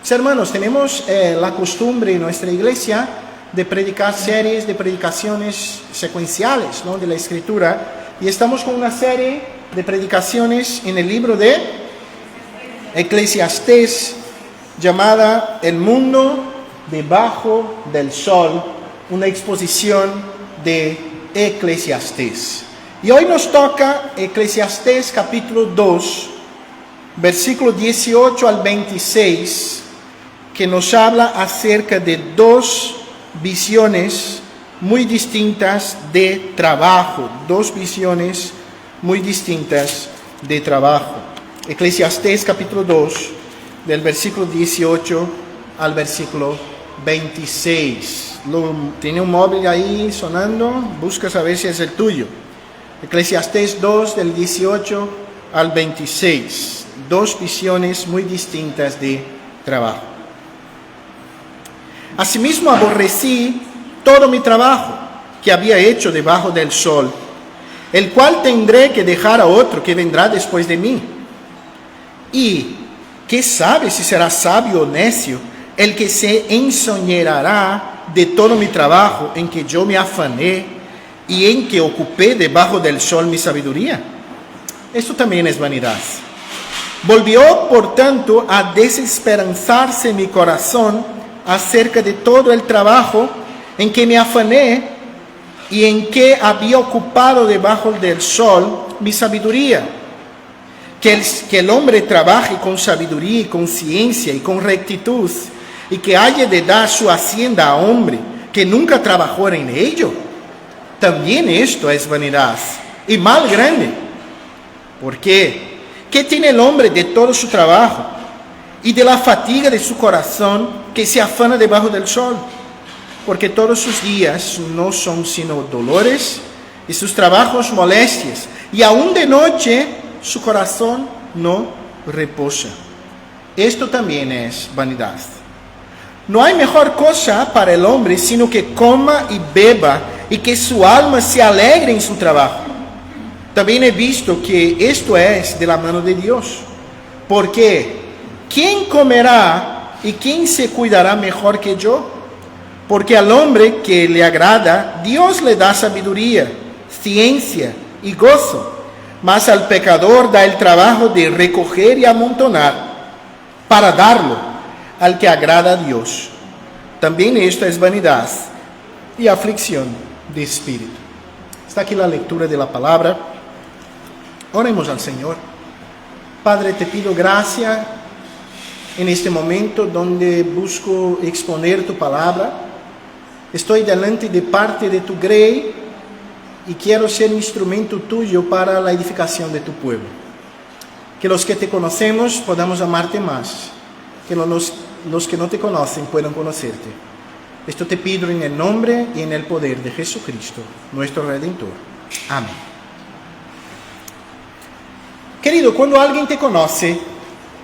Hermanos, tenemos la costumbre en nuestra iglesia de predicar series de predicaciones secuenciales, ¿no?, de la Escritura, y estamos con una serie de predicaciones en el libro de Eclesiastés llamada El mundo debajo del sol, una exposición de Eclesiastés. Y hoy nos toca Eclesiastés capítulo 2, versículo 18 al 26, que nos habla acerca de dos visiones muy distintas de trabajo, Eclesiastés capítulo 2, del versículo 18 al versículo 26. Tiene un móvil ahí sonando, busca saber si es el tuyo. Eclesiastés 2, del 18 al 26. Dos visiones muy distintas de trabajo. Asimismo aborrecí todo mi trabajo que había hecho debajo del sol, el cual tendré que dejar a otro que vendrá después de mí. Y ¿qué sabe si será sabio o necio el que se ensoñará de todo mi trabajo en que yo me afané y en que ocupé debajo del sol mi sabiduría? Esto también es vanidad. Volvió, por tanto, a desesperanzarse mi corazón acerca de todo el trabajo en que me afané y en que había ocupado debajo del sol mi sabiduría. Que el hombre trabaje con sabiduría y con ciencia y con rectitud, y que haya de dar su hacienda a hombre que nunca trabajó en ello. También esto es vanidad y mal grande. ¿Por qué? ¿Qué tiene el hombre de todo su trabajo y de la fatiga de su corazón que se afana debajo del sol? Porque todos sus días no son sino dolores y sus trabajos molestias, y aún de noche su corazón no reposa. Esto también es vanidad. No hay mejor cosa para el hombre sino que coma y beba y que su alma se alegre en su trabajo. También he visto que esto es de la mano de Dios. Porque ¿quién comerá y quién se cuidará mejor que yo? Porque al hombre que le agrada, Dios le da sabiduría, ciencia y gozo. Mas al pecador da el trabajo de recoger y amontonar para darlo al que agrada a Dios. También esto es vanidad y aflicción de espíritu. Está aquí la lectura de la palabra. Oremos al Señor. Padre, te pido gracia en este momento donde busco exponer tu palabra. Estoy delante de parte de tu grey y quiero ser instrumento tuyo para la edificación de tu pueblo. Que los que te conocemos podamos amarte más, que los que no te conocen puedan conocerte. Esto te pido en el nombre y en el poder de Jesucristo, nuestro Redentor. Amén. Querido, cuando alguien te conoce,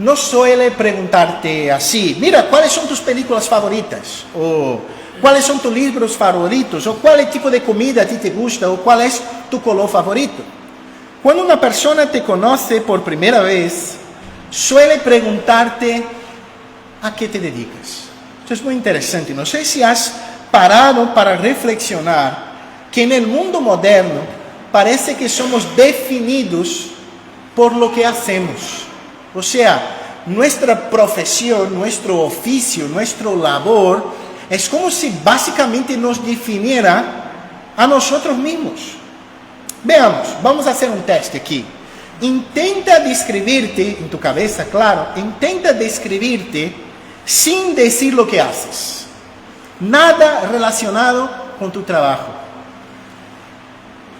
no suele preguntarte así: mira, ¿cuáles son tus películas favoritas? O ¿cuáles son tus libros favoritos? ¿O cuál tipo de comida a ti te gusta? ¿O cuál es tu color favorito? Cuando una persona te conoce por primera vez, suele preguntarte: ¿a qué te dedicas? Esto es muy interesante. No sé si has parado para reflexionar que en el mundo moderno parece que somos definidos por lo que hacemos. O sea, nuestra profesión, nuestro oficio, nuestra labor es como si básicamente nos definiera a nosotros mismos. Veamos, vamos a hacer un test aquí. Intenta describirte, en tu cabeza, claro, intenta describirte sin decir lo que haces. Nada relacionado con tu trabajo.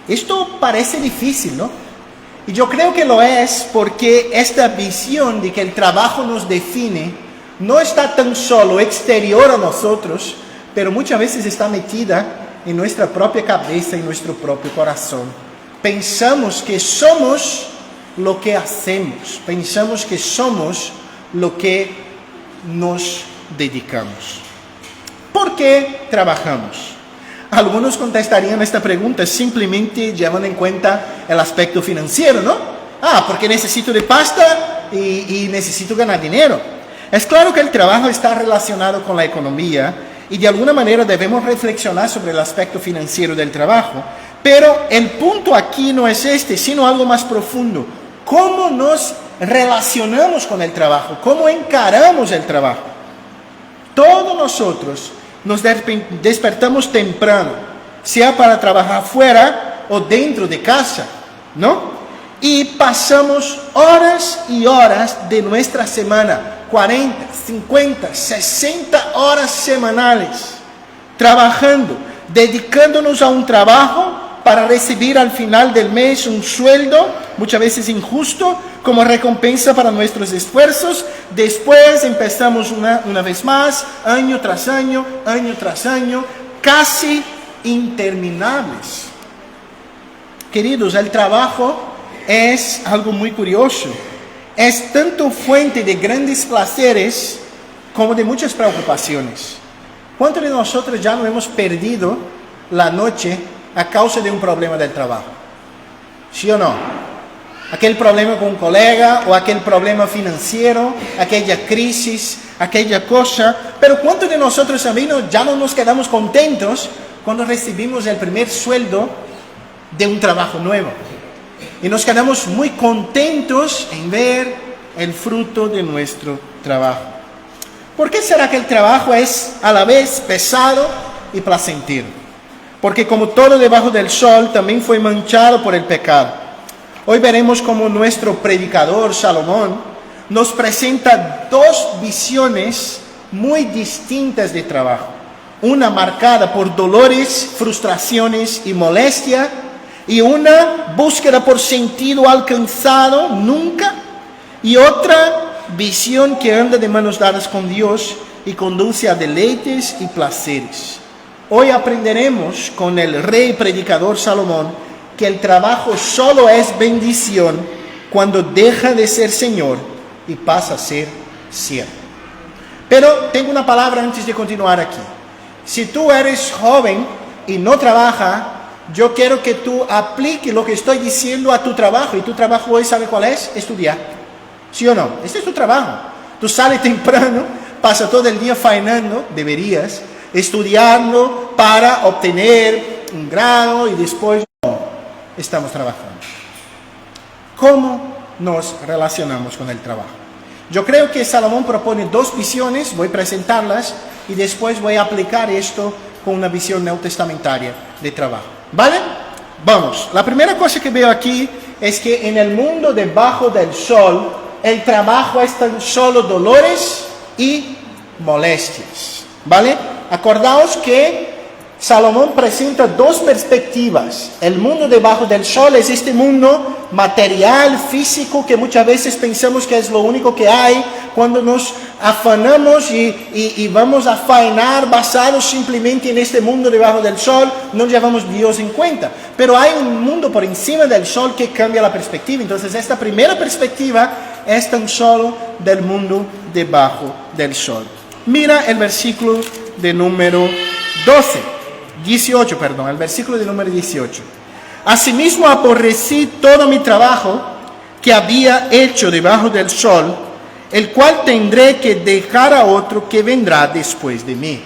Esto parece difícil, ¿no? Y yo creo que lo es porque esta visión de que el trabajo nos define no está tan solo exterior a nosotros, pero muchas veces está metida en nuestra propia cabeza y nuestro propio corazón. Pensamos que somos lo que hacemos, pensamos que somos lo que nos dedicamos. ¿Por qué trabajamos? Algunos contestarían esta pregunta simplemente llevando en cuenta el aspecto financiero, ¿no? Porque necesito de pasta y necesito ganar dinero. Es claro que el trabajo está relacionado con la economía y de alguna manera debemos reflexionar sobre el aspecto financiero del trabajo, pero el punto aquí no es este, sino algo más profundo. ¿Cómo nos relacionamos con el trabajo? ¿Cómo encaramos el trabajo? Todos nosotros nos despertamos temprano, sea para trabajar fuera o dentro de casa, ¿no? Y pasamos horas y horas de nuestra semana, 40, 50, 60 horas semanales, trabajando, dedicándonos a un trabajo para recibir al final del mes un sueldo, muchas veces injusto, como recompensa para nuestros esfuerzos. Después empezamos una vez más, año tras año, casi interminables. Queridos, el trabajo es algo muy curioso. Es tanto fuente de grandes placeres como de muchas preocupaciones. ¿Cuántos de nosotros ya no hemos perdido la noche a causa de un problema del trabajo? ¿Sí o no? Aquel problema con un colega o aquel problema financiero, aquella crisis, aquella cosa. Pero ¿cuántos de nosotros también ya no nos quedamos contentos cuando recibimos el primer sueldo de un trabajo nuevo? Y nos quedamos muy contentos en ver el fruto de nuestro trabajo. ¿Por qué será que el trabajo es a la vez pesado y placentero? Porque como todo debajo del sol, también fue manchado por el pecado. Hoy veremos cómo nuestro predicador Salomón nos presenta dos visiones muy distintas de trabajo. Una marcada por dolores, frustraciones y molestia, y una búsqueda por sentido alcanzado nunca, y otra visión que anda de manos dadas con Dios y conduce a deleites y placeres. Hoy aprenderemos con el rey predicador Salomón que el trabajo solo es bendición cuando deja de ser Señor y pasa a ser siervo. Pero tengo una palabra antes de continuar aquí. Si tú eres joven y no trabajas, yo quiero que tú apliques lo que estoy diciendo a tu trabajo. Y tu trabajo hoy, ¿sabe cuál es? Estudiar. ¿Sí o no? Este es tu trabajo. Tú sales temprano, pasas todo el día faenando, deberías, estudiando para obtener un grado y después estamos trabajando. ¿Cómo nos relacionamos con el trabajo? Yo creo que Salomón propone dos visiones, voy a presentarlas y después voy a aplicar esto con una visión neotestamentaria de trabajo. ¿Vale? Vamos. La primera cosa que veo aquí es que en el mundo debajo del sol, el trabajo es tan solo dolores y molestias. ¿Vale? Acordaos que Salomón presenta dos perspectivas. El mundo debajo del sol es este mundo material, físico, que muchas veces pensamos que es lo único que hay cuando nos afanamos y vamos a faenar basados simplemente en este mundo debajo del sol, no llevamos Dios en cuenta. Pero hay un mundo por encima del sol que cambia la perspectiva. Entonces esta primera perspectiva es tan solo del mundo debajo del sol. Mira el versículo de número 18, el versículo de número 18. Asimismo aborrecí todo mi trabajo que había hecho debajo del sol, el cual tendré que dejar a otro que vendrá después de mí.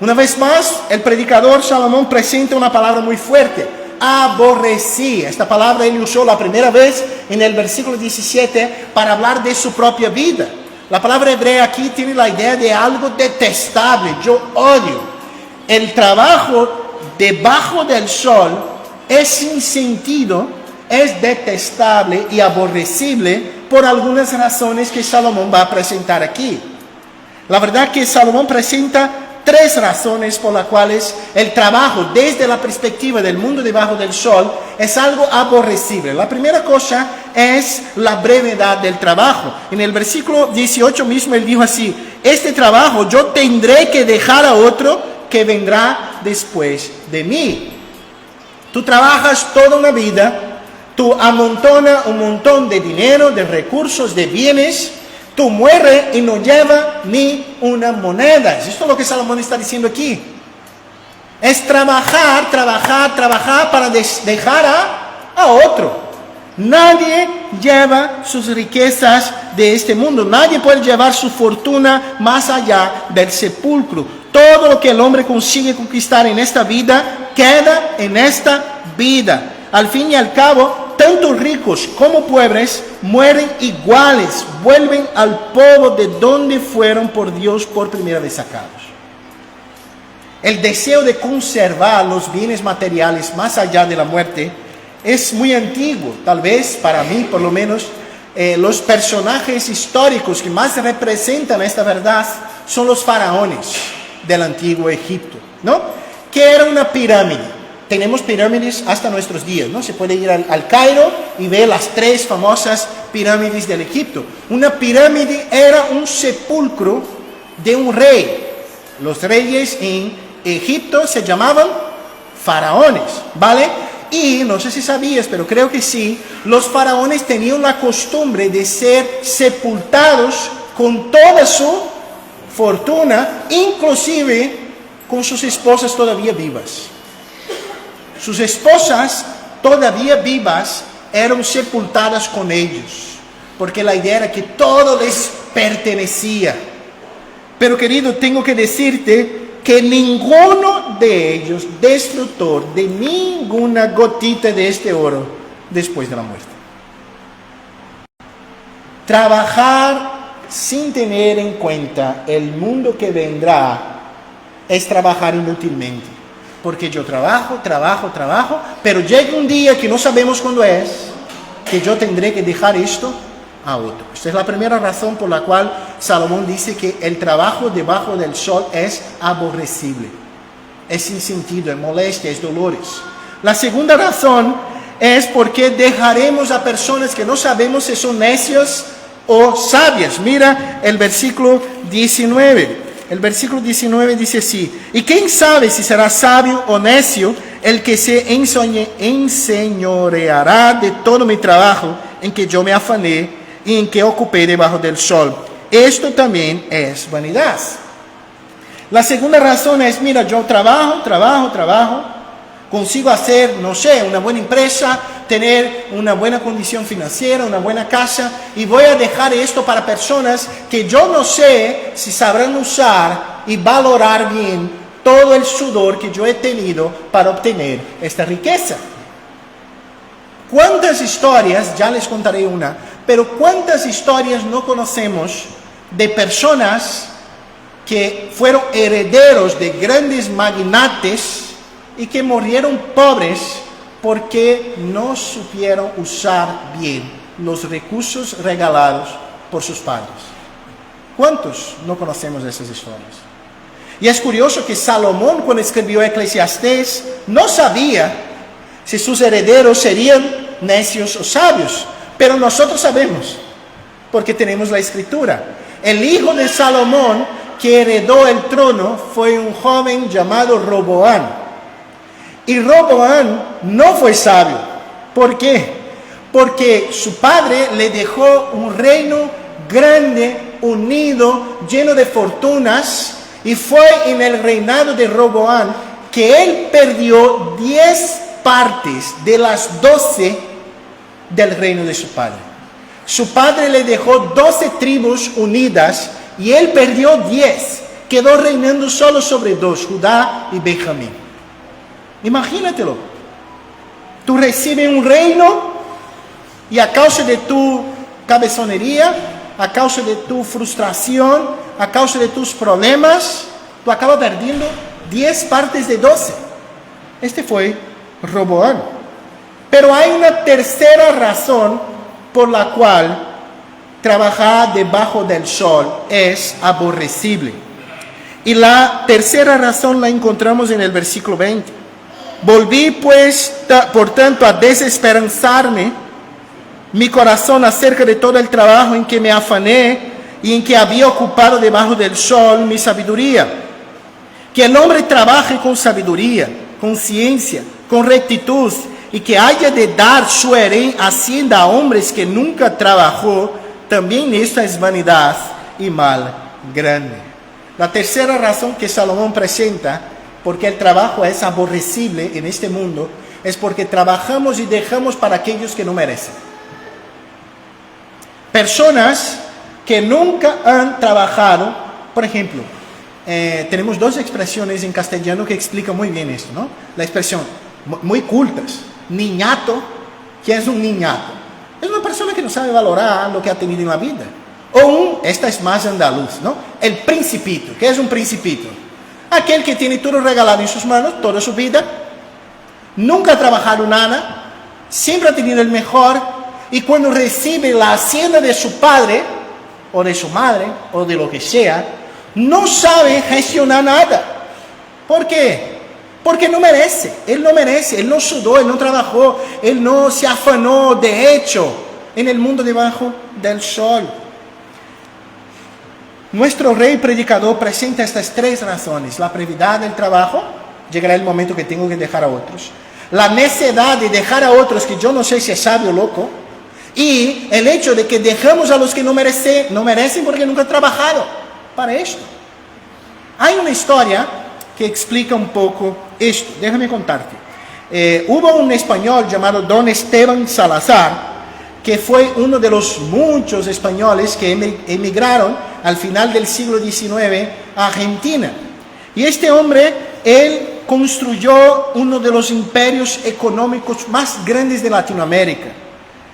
Una vez más, el predicador Salomón presenta una palabra muy fuerte. Aborrecí. Esta palabra él usó la primera vez en el versículo 17 para hablar de su propia vida. La palabra hebrea aquí tiene la idea de algo detestable. Yo odio. El trabajo debajo del sol es sin sentido, es detestable y aborrecible por algunas razones que Salomón va a presentar aquí. La verdad que Salomón presenta tres razones por las cuales el trabajo desde la perspectiva del mundo debajo del sol es algo aborrecible. La primera cosa es la brevedad del trabajo. En el versículo 18 mismo él dijo así: este trabajo yo tendré que dejar a otro que vendrá después de mí. Tú trabajas toda una vida, tú amontonas un montón de dinero, de recursos, de bienes, tú mueres y no lleva ni una moneda. Esto es lo que Salomón está diciendo aquí. Es trabajar para dejar a otro. Nadie lleva sus riquezas de este mundo. Nadie puede llevar su fortuna más allá del sepulcro. Todo lo que el hombre consigue conquistar en esta vida, queda en esta vida. Al fin y al cabo, tanto ricos como pobres mueren iguales, vuelven al polvo de donde fueron por Dios por primera vez sacados. El deseo de conservar los bienes materiales más allá de la muerte es muy antiguo. Tal vez, para mí por lo menos, los personajes históricos que más representan esta verdad son los faraones del antiguo Egipto, ¿no? Que era una pirámide. Tenemos pirámides hasta nuestros días, ¿no? Se puede ir al Cairo y ver las 3 famosas pirámides del Egipto. Una pirámide era un sepulcro de un rey. Los reyes en Egipto se llamaban faraones, ¿vale? Y no sé si sabías, pero creo que sí, los faraones tenían la costumbre de ser sepultados con toda su fortuna, inclusive con sus esposas todavía vivas. Sus esposas todavía vivas eran sepultadas con ellos, porque la idea era que todo les pertenecía. Pero querido, tengo que decirte que ninguno de ellos disfrutó de ninguna gotita de este oro después de la muerte. Trabajar sin tener en cuenta el mundo que vendrá es trabajar inútilmente. Porque yo trabajo, pero llega un día que no sabemos cuándo es, que yo tendré que dejar esto a otro. Esta es la primera razón por la cual Salomón dice que el trabajo debajo del sol es aborrecible, es sin sentido, es molestia, es dolores. La segunda razón es porque dejaremos a personas que no sabemos si son necios o sabias. Mira el versículo 19. El versículo 19 dice así: ¿y quién sabe si será sabio o necio el que se enseñoreará de todo mi trabajo en que yo me afané y en que ocupé debajo del sol? Esto también es vanidad. La segunda razón es, mira, yo trabajo, consigo hacer, no sé, una buena empresa, tener una buena condición financiera, una buena casa, y voy a dejar esto para personas que yo no sé si sabrán usar y valorar bien todo el sudor que yo he tenido para obtener esta riqueza. ¿Cuántas historias, ya les contaré una, pero cuántas historias no conocemos de personas que fueron herederos de grandes magnates y que murieron pobres porque no supieron usar bien los recursos regalados por sus padres? ¿Cuántos no conocemos esas historias? Y es curioso que Salomón, cuando escribió Eclesiastés, no sabía si sus herederos serían necios o sabios, pero nosotros sabemos, porque tenemos la escritura. El hijo de Salomón que heredó el trono fue un joven llamado Roboam. Y Roboam no fue sabio. ¿Por qué? Porque su padre le dejó un reino grande, unido, lleno de fortunas, y fue en el reinado de Roboam que él perdió 10 partes de las 12 del reino de su padre. Su padre le dejó 12 tribus unidas y él perdió 10. Quedó reinando solo sobre 2, Judá y Benjamín. Imagínatelo. Tú recibes un reino y a causa de tu cabezonería, a causa de tu frustración, a causa de tus problemas, tú acabas perdiendo 10 partes de 12. Este fue Roboam. Pero hay una tercera razón por la cual trabajar debajo del sol es aborrecible. Y la tercera razón la encontramos en el versículo 20. Volví pues, por tanto, a desesperanzarme mi corazón acerca de todo el trabajo en que me afané y en que había ocupado debajo del sol mi sabiduría. Que el hombre trabaje con sabiduría, con ciencia, con rectitud, y que haya de dar su hacienda a hombres que nunca trabajó, también esta es vanidad y mal grande. La tercera razón que Salomón presenta, porque el trabajo es aborrecible en este mundo, es porque trabajamos y dejamos para aquellos que no merecen. Personas que nunca han trabajado, por ejemplo, tenemos dos expresiones en castellano que explican muy bien esto, ¿no? La expresión, muy cultas, niñato. ¿Qué es un niñato? Es una persona que no sabe valorar lo que ha tenido en la vida. O esta es más andaluz, ¿no? El principito. ¿Qué es un principito? Aquel que tiene todo regalado en sus manos toda su vida, nunca ha trabajado nada, siempre ha tenido el mejor, y cuando recibe la hacienda de su padre, o de su madre, o de lo que sea, no sabe gestionar nada. ¿Por qué? Porque no merece, él no sudó, él no trabajó, él no se afanó de hecho en el mundo debajo del sol. Nuestro rey predicador presenta estas tres razones: la brevedad del trabajo, llegará el momento que tengo que dejar a otros; la necedad de dejar a otros, que yo no sé si es sabio o loco; y el hecho de que dejamos a los que no merecen porque nunca han trabajado para esto. Hay una historia que explica un poco esto. Déjame contarte. Hubo un español llamado Don Esteban Salazar, que fue uno de los muchos españoles que emigraron al final del siglo XIX a Argentina. Y este hombre, él construyó uno de los imperios económicos más grandes de Latinoamérica.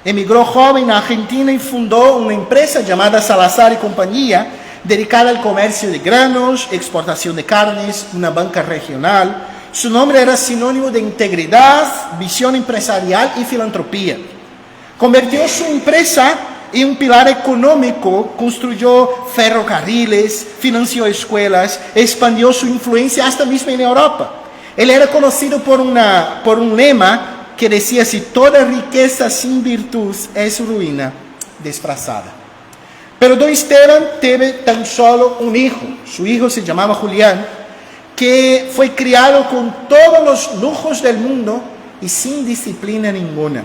Emigró joven a Argentina y fundó una empresa llamada Salazar y Compañía, dedicada al comercio de granos, exportación de carnes, una banca regional. Su nombre era sinónimo de integridad, visión empresarial y filantropía. Convirtió su empresa en un pilar económico, construyó ferrocarriles, financió escuelas, expandió su influencia hasta mismo en Europa. Él era conocido por un lema que decía: si toda riqueza sin virtud es ruina disfrazada. Pero Don Esteban tuvo tan solo un hijo. Su hijo se llamaba Julián, que fue criado con todos los lujos del mundo y sin disciplina ninguna.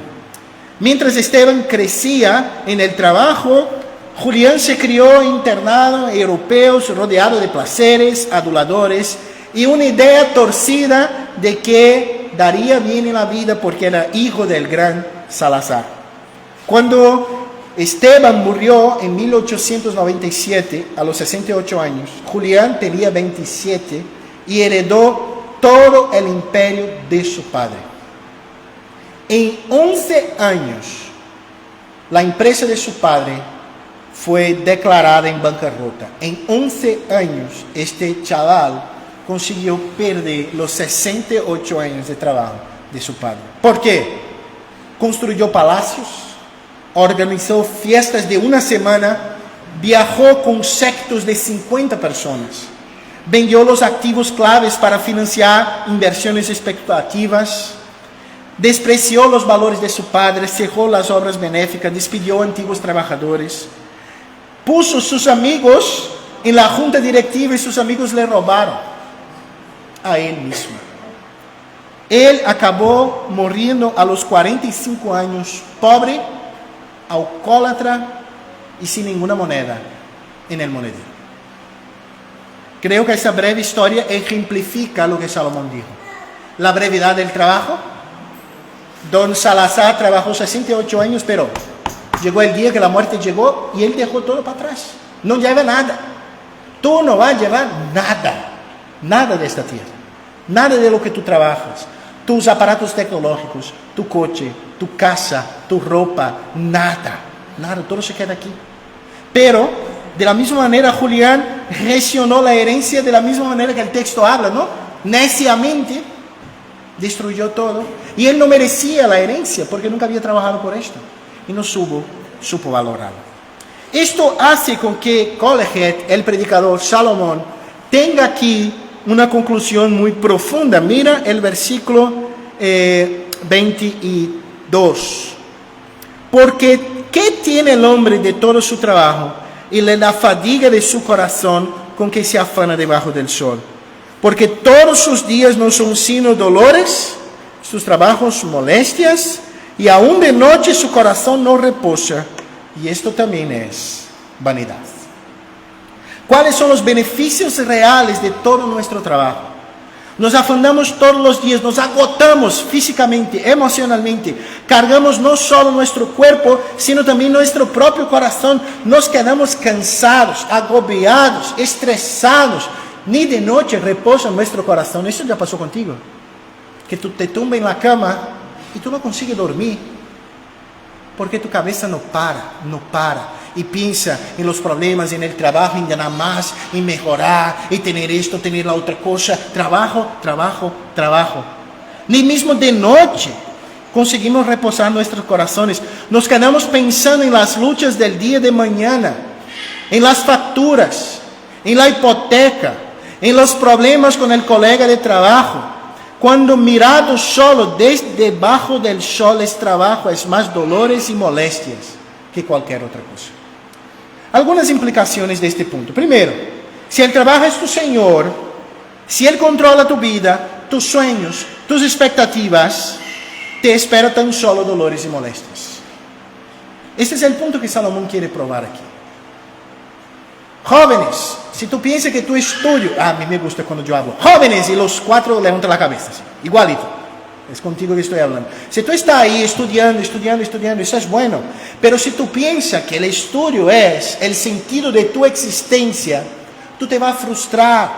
Mientras Esteban crecía en el trabajo, Julián se crió internado en europeos, rodeado de placeres, aduladores y una idea torcida de que daría bien en la vida porque era hijo del gran Salazar. Cuando Esteban murió en 1897, a los 68 años, Julián tenía 27 y heredó todo el imperio de su padre. En 11 años, la empresa de su padre fue declarada en bancarrota. En 11 años, este chaval consiguió perder los 68 años de trabajo de su padre. ¿Por qué? Construyó palacios, organizó fiestas de una semana, viajó con séquitos de 50 personas, vendió los activos claves para financiar inversiones especulativas, despreció los valores de su padre, cerró las obras benéficas, despidió a antiguos trabajadores, puso sus amigos en la junta directiva y sus amigos le robaron a él mismo. Él acabó muriendo a los 45 años, pobre, alcoólatra y sin ninguna moneda en el monedero. Creo que esa breve historia ejemplifica lo que Salomón dijo. La brevedad del trabajo. Don Salazar trabajó 68 años, pero llegó el día que la muerte llegó y él dejó todo para atrás. No lleva nada. Tú no vas a llevar nada. Nada de esta tierra. Nada de lo que tú trabajas. Tus aparatos tecnológicos, tu coche, tu casa, tu ropa, nada. Nada, todo se queda aquí. Pero, de la misma manera, Julián gestionó la herencia de la misma manera que el texto habla, ¿no? Neciamente destruyó todo. Y él no merecía la herencia porque nunca había trabajado por esto. Y no supo valorarlo. Esto hace con que Colhead, el predicador Salomón, tenga aquí una conclusión muy profunda. Mira el versículo 22. Porque ¿qué tiene el hombre de todo su trabajo y de la fatiga de su corazón con que se afana debajo del sol? Porque todos sus días no son sino dolores, sus trabajos molestias, y aún de noche su corazón no reposa. Y esto también es vanidad. ¿Cuáles son los beneficios reales de todo nuestro trabajo? Nos afanamos todos los días, nos agotamos físicamente, emocionalmente. Cargamos no solo nuestro cuerpo, sino también nuestro propio corazón. Nos quedamos cansados, agobiados, estresados. Ni de noche reposa nuestro corazón. ¿Eso ya pasó contigo? Que tú te tumbas en la cama y tú no consigues dormir. Porque tu cabeza no para. Y piensa en los problemas, en el trabajo, en ganar más, en mejorar, en tener esto, tener la otra cosa. Trabajo. Ni mismo de noche conseguimos reposar nuestros corazones. Nos quedamos pensando en las luchas del día de mañana, en las facturas, en la hipoteca, en los problemas con el colega de trabajo. Cuando mirado solo desde debajo del sol es trabajo, es más dolores y molestias que cualquier otra cosa. Algunas implicaciones de este punto. Primero, si el trabajo es tu Señor, si Él controla tu vida, tus sueños, tus expectativas, te espera tan solo dolores y molestias. Este es el punto que Salomón quiere probar aquí. Jóvenes, si tú piensas que tu estudio, a mí me gusta cuando yo hablo, jóvenes, y los 4 levantan la cabeza, ¿sí? Igualito. Es contigo que estoy hablando. Si tú estás ahí estudiando, eso es bueno. Pero si tú piensas que el estudio es el sentido de tu existencia, tú te vas a frustrar.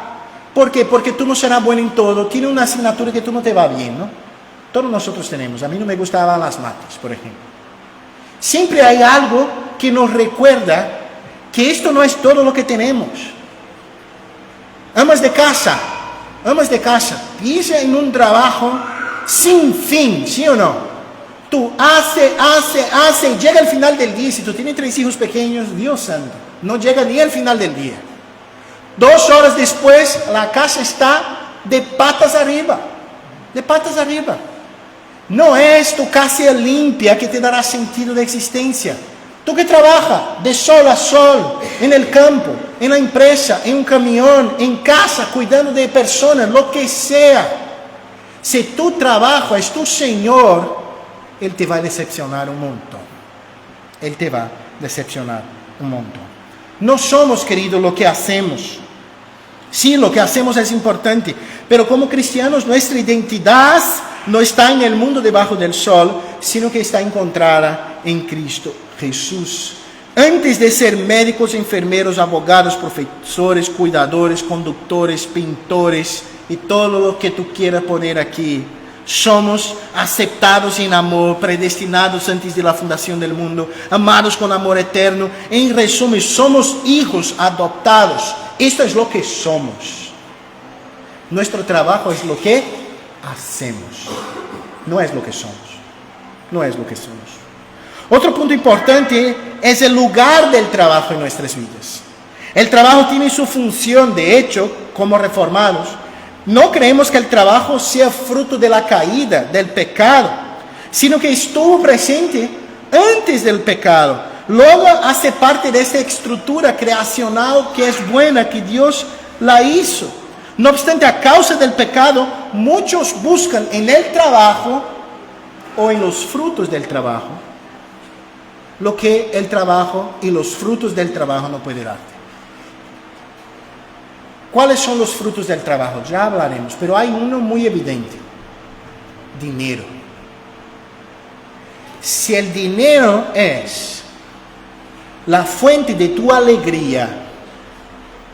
¿Por qué? Porque tú no serás bueno en todo. Tiene una asignatura que tú no te va bien, ¿no? Todos nosotros tenemos. A mí no me gustaban las mates, por ejemplo. Siempre hay algo que nos recuerda que esto no es todo lo que tenemos. Amas de casa. Piensa en un trabajo sin fin, ¿sí o no? Tú hace, llega al final del día. Si tú tienes 3 hijos pequeños, Dios santo, no llega ni al final del día. 2 horas después, la casa está de patas arriba. No es tu casa limpia que te dará sentido de existencia. Tú que trabajas de sol a sol, en el campo, en la empresa, en un camión, en casa, cuidando de personas, lo que sea. Si tu trabajo es tu Señor, Él te va a decepcionar un montón. No somos, queridos, lo que hacemos. Sí, lo que hacemos es importante, pero como cristianos nuestra identidad no está en el mundo debajo del sol, sino que está encontrada en Cristo Jesús. Antes de ser médicos, enfermeros, abogados, profesores, cuidadores, conductores, pintores y todo lo que tú quieras poner aquí, somos aceptados en amor, predestinados antes de la fundación del mundo, amados con amor eterno. En resumen, somos hijos adoptados. Esto es lo que somos. Nuestro trabajo es lo que hacemos, no es lo que somos. Otro punto importante es el lugar del trabajo en nuestras vidas. El trabajo tiene su función. De hecho, como reformados, no creemos que el trabajo sea fruto de la caída, del pecado, sino que estuvo presente antes del pecado. Luego hace parte de esa estructura creacional que es buena, que Dios la hizo. No obstante, a causa del pecado, muchos buscan en el trabajo o en los frutos del trabajo lo que el trabajo y los frutos del trabajo no puede darte. ¿Cuáles son los frutos del trabajo? Ya hablaremos, pero hay uno muy evidente: dinero. Si el dinero es la fuente de tu alegría,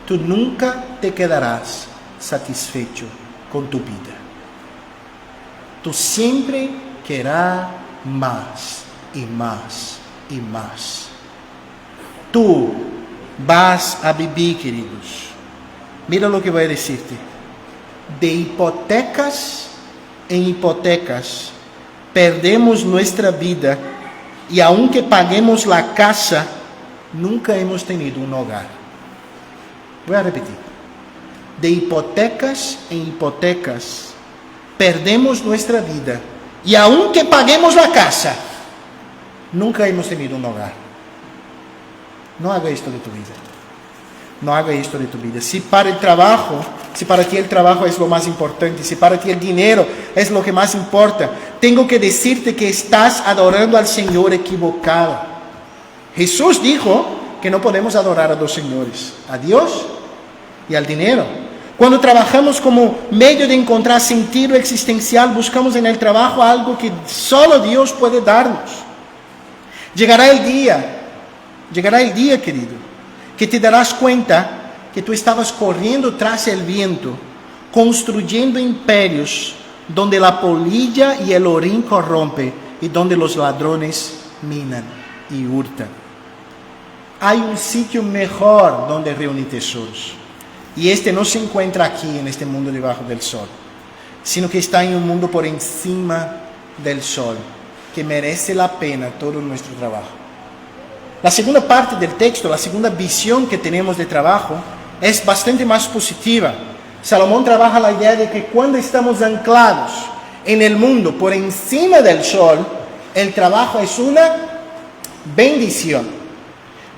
tú nunca te quedarás satisfecho con tu vida. Tú siempre querrás más y más y más. Tú vas a vivir, queridos, mira lo que voy a decirte, de hipotecas en hipotecas. Perdemos nuestra vida y aunque paguemos la casa, nunca hemos tenido un hogar. Voy a repetir. De hipotecas en hipotecas, perdemos nuestra vida y aunque paguemos la casa, nunca hemos tenido un hogar. No haga esto de tu vida. No haga esto de tu vida. Si para ti el trabajo es lo más importante, si para ti el dinero es lo que más importa, tengo que decirte que estás adorando al Señor equivocado. Jesús dijo que no podemos adorar a dos señores, a Dios y al dinero. Cuando trabajamos como medio de encontrar sentido existencial, buscamos en el trabajo algo que solo Dios puede darnos. Llegará el día, querido, que te darás cuenta que tú estabas corriendo tras el viento, construyendo imperios donde la polilla y el orín corrompe y donde los ladrones minan y hurtan. Hay un sitio mejor donde reunir tesoros. Y este no se encuentra aquí en este mundo debajo del sol, sino que está en un mundo por encima del sol, que merece la pena todo nuestro trabajo. La segunda parte del texto, la segunda visión que tenemos de trabajo, es bastante más positiva. Salomón trabaja la idea de que cuando estamos anclados en el mundo por encima del sol, el trabajo es una bendición.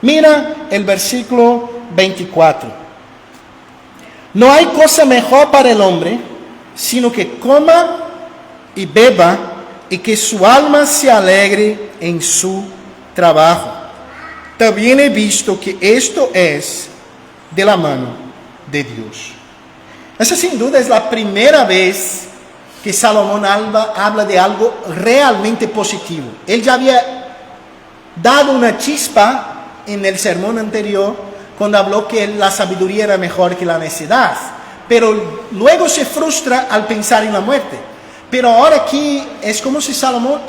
Mira el versículo 24. No hay cosa mejor para el hombre, sino que coma y beba y que su alma se alegre en su trabajo. También he visto que esto es de la mano de Dios. Esa sin duda es la primera vez que Salomón habla de algo realmente positivo. Él ya había dado una chispa en el sermón anterior cuando habló que la sabiduría era mejor que la necedad, pero luego se frustra al pensar en la muerte. Pero ahora aquí es como si Salomón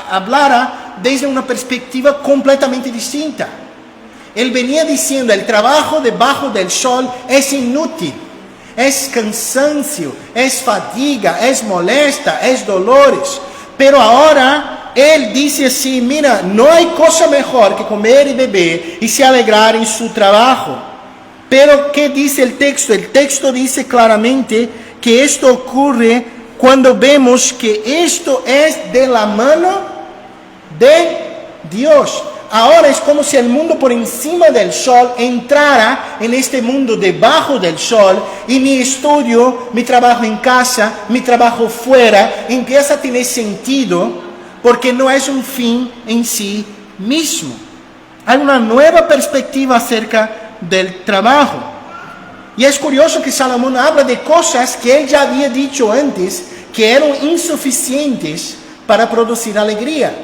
hablara desde una perspectiva completamente distinta. Él venía diciendo, el trabajo debajo del sol es inútil, es cansancio, es fatiga, es molesta, es dolores. Pero ahora él dice así, mira, no hay cosa mejor que comer y beber y se alegrar en su trabajo. Pero ¿qué dice el texto? El texto dice claramente que esto ocurre cuando vemos que esto es de la mano de Dios. Ahora es como si el mundo por encima del sol entrara en este mundo debajo del sol y mi estudio, mi trabajo en casa, mi trabajo fuera empieza a tener sentido porque no es un fin en sí mismo. Hay una nueva perspectiva acerca del trabajo. Y es curioso que Salomón habla de cosas que él ya había dicho antes que eran insuficientes para producir alegría.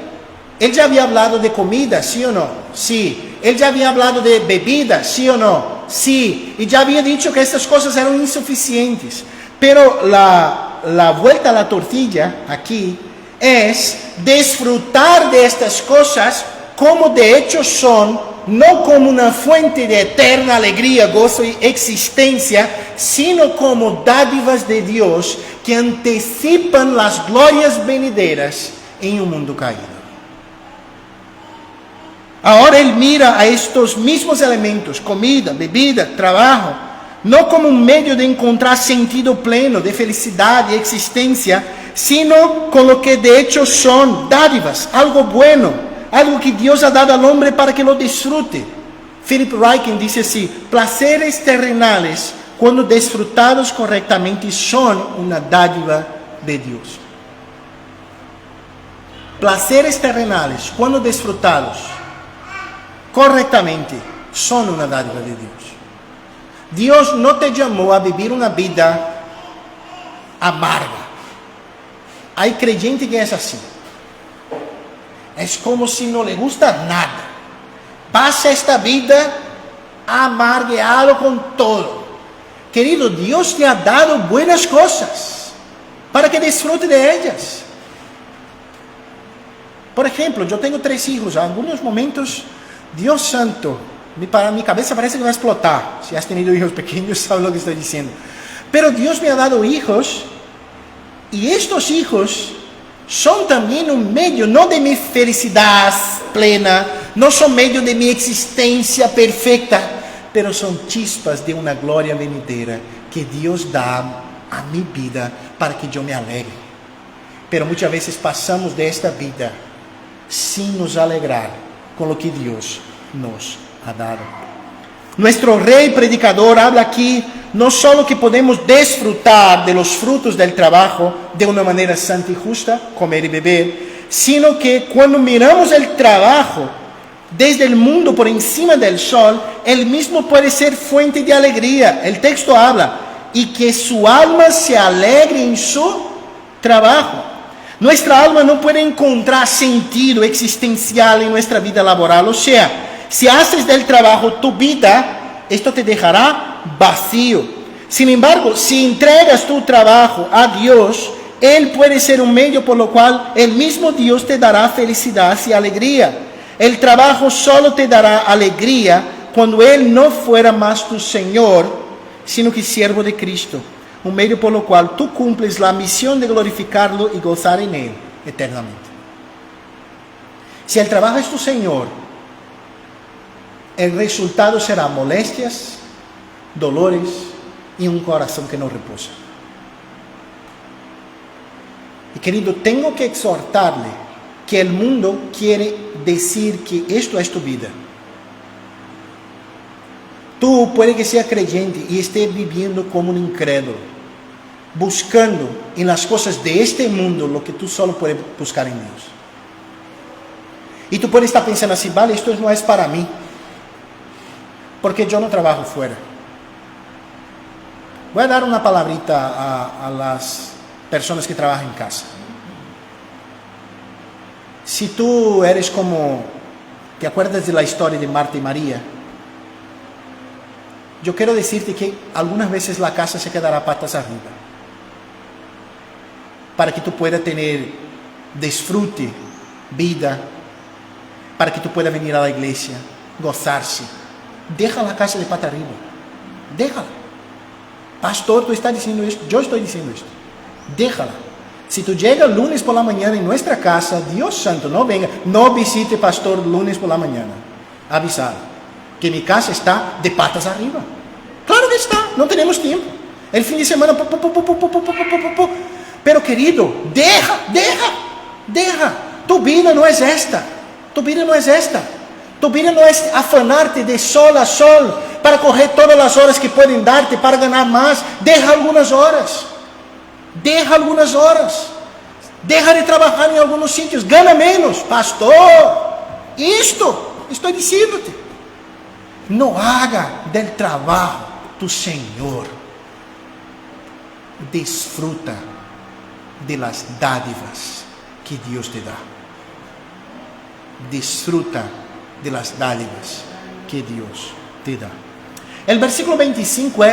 Él ya había hablado de comida, ¿sí o no? Sí. Él ya había hablado de bebida, ¿sí o no? Sí. Y ya había dicho que estas cosas eran insuficientes. Pero la vuelta a la tortilla aquí es disfrutar de estas cosas como de hecho son, no como una fuente de eterna alegría, gozo y existencia, sino como dádivas de Dios que anticipan las glorias venideras en un mundo caído. Ahora él mira a estos mismos elementos, comida, bebida, trabajo, no como un medio de encontrar sentido pleno de felicidad y existencia, sino con lo que de hecho son dádivas, algo bueno, algo que Dios ha dado al hombre para que lo disfrute. Philip Ryken dice así, placeres terrenales, cuando disfrutados correctamente, son una dádiva de Dios. Placeres terrenales, cuando disfrutados correctamente, son una dádiva de Dios. Dios no te llamó a vivir una vida amarga. Hay creyente que es así. Es como si no le gusta nada. Pasa esta vida amargueado con todo. Querido, Dios te ha dado buenas cosas para que disfrute de ellas. Por ejemplo, yo tengo 3 hijos. En algunos momentos, Dios santo, para mi cabeza parece que va a explotar. Si has tenido hijos pequeños, sabes lo que estoy diciendo. Pero Dios me ha dado hijos, y estos hijos son también un medio, no de mi felicidad plena, no son medio de mi existencia perfecta, pero son chispas de una gloria venidera que Dios da a mi vida para que yo me alegre. Pero muchas veces pasamos de esta vida sin nos alegrar con lo que Dios nos ha dado. Nuestro rey predicador habla aquí no solo que podemos disfrutar de los frutos del trabajo de una manera santa y justa, comer y beber, sino que cuando miramos el trabajo desde el mundo por encima del sol, él mismo puede ser fuente de alegría. El texto habla, y que su alma se alegre en su trabajo. Nuestra alma no puede encontrar sentido existencial en nuestra vida laboral. O sea, si haces del trabajo tu vida, esto te dejará vacío. Sin embargo, si entregas tu trabajo a Dios, Él puede ser un medio por lo cual el mismo Dios te dará felicidad y alegría. El trabajo solo te dará alegría cuando Él no fuera más tu Señor, sino que siervo de Cristo. Un medio por lo cual tú cumples la misión de glorificarlo y gozar en Él eternamente. Si el trabajo es tu Señor, el resultado será molestias, dolores y un corazón que no reposa. Y querido, tengo que exhortarle que el mundo quiere decir que esto es tu vida. Tú puede que sea creyente y estés viviendo como un incrédulo, buscando en las cosas de este mundo lo que tú solo puedes buscar en Dios. Y tú puedes estar pensando así, vale, esto no es para mí, porque yo no trabajo fuera. Voy a dar una palabrita a las personas que trabajan en casa. Si tú eres como, ¿te acuerdas de la historia de Marta y María? Yo quiero decirte que algunas veces la casa se quedará patas arriba, para que tú puedas tener disfrute, vida, para que tú puedas venir a la iglesia, gozarse. Deja la casa de patas arriba, déjala. Pastor, tú estás diciendo esto, yo estoy diciendo esto, déjala. Si tú llegas lunes por la mañana en nuestra casa, Dios santo, no venga, no visite pastor lunes por la mañana, avisar que mi casa está de patas arriba. Claro que está, no tenemos tiempo. El fin de semana, pero querido, deja. Tu vida no es esta. Tu vida no es esta. Tu vida no es afanarte de sol a sol para coger todas las horas que pueden darte para ganar más. Deja algunas horas. Deja de trabajar en algunos sitios. Gana menos, pastor. Esto estoy diciéndote. No haga del trabajo tu Señor. Disfruta de las dádivas que Dios te da. Disfruta de las dádivas que Dios te da. El versículo 25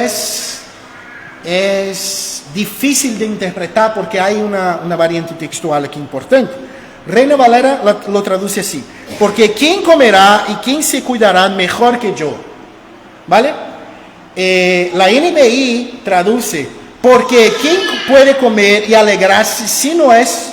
es difícil de interpretar porque hay una variante textual aquí importante. Reina Valera lo traduce así: porque ¿quién comerá y quién se cuidará mejor que yo? ¿Vale? La NBI traduce: porque ¿quién puede comer y alegrarse si no es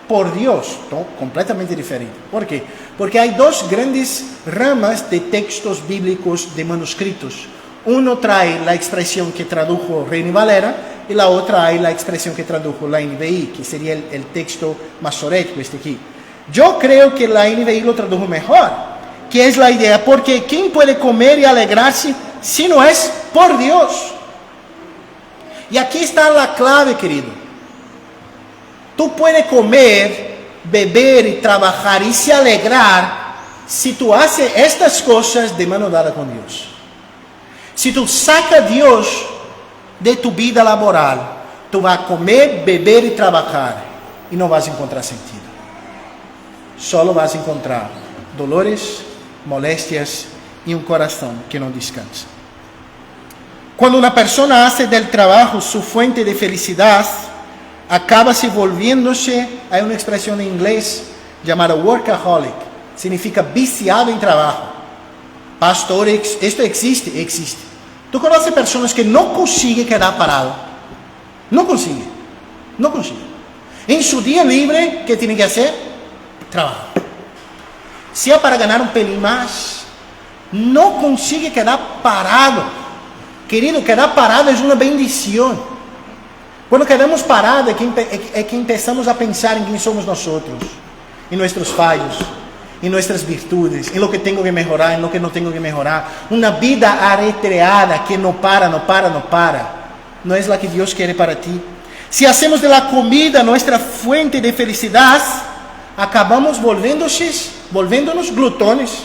por Dios? ¿No? Completamente diferente. ¿Por qué? Porque hay dos grandes ramas de textos bíblicos de manuscritos. Uno trae la expresión que tradujo Reina Valera y la otra hay la expresión que tradujo la NBI, que sería el texto masorético este aquí. Yo creo que la NBI lo tradujo mejor, que es la idea, porque ¿quién puede comer y alegrarse si no es por Dios? Y aquí está la clave, querido. Tú puedes comer, beber y trabajar y se alegrar si tú haces estas cosas de mano dada con Dios. Si tú sacas a Dios de tu vida laboral, tú vas a comer, beber y trabajar y no vas a encontrar sentido. Solo vas a encontrar dolores, molestias y un corazón que no descansa. Cuando una persona hace del trabajo su fuente de felicidad, acaba se volviéndose, hay una expresión en inglés llamada workaholic, significa viciado en trabajo. Pastor, esto existe. Tú conoces personas que no consiguen quedar parado. No consiguen. En su día libre, ¿qué tienen que hacer? Trabajar. Sea para ganar un pelín más, no consigue quedar parado. Querido, quedar parado es una bendición. Cuando quedamos parados es que empezamos a pensar en quién somos nosotros, en nuestros fallos, en nuestras virtudes, en lo que tengo que mejorar, en lo que no tengo que mejorar. Una vida aretreada que no para. No es la que Dios quiere para ti. Si hacemos de la comida nuestra fuente de felicidad, acabamos volviéndonos glutones.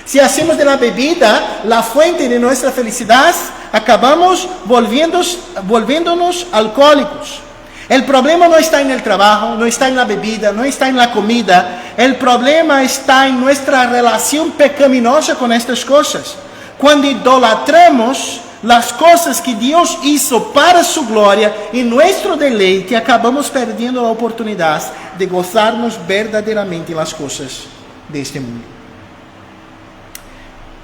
Si hacemos de la bebida la fuente de nuestra felicidad, acabamos volviéndonos alcohólicos. El problema no está en el trabajo, no está en la bebida, no está en la comida. El problema está en nuestra relación pecaminosa con estas cosas. Cuando idolatramos las cosas que Dios hizo para su gloria y nuestro deleite, acabamos perdiendo la oportunidad de gozarnos verdaderamente en las cosas de este mundo.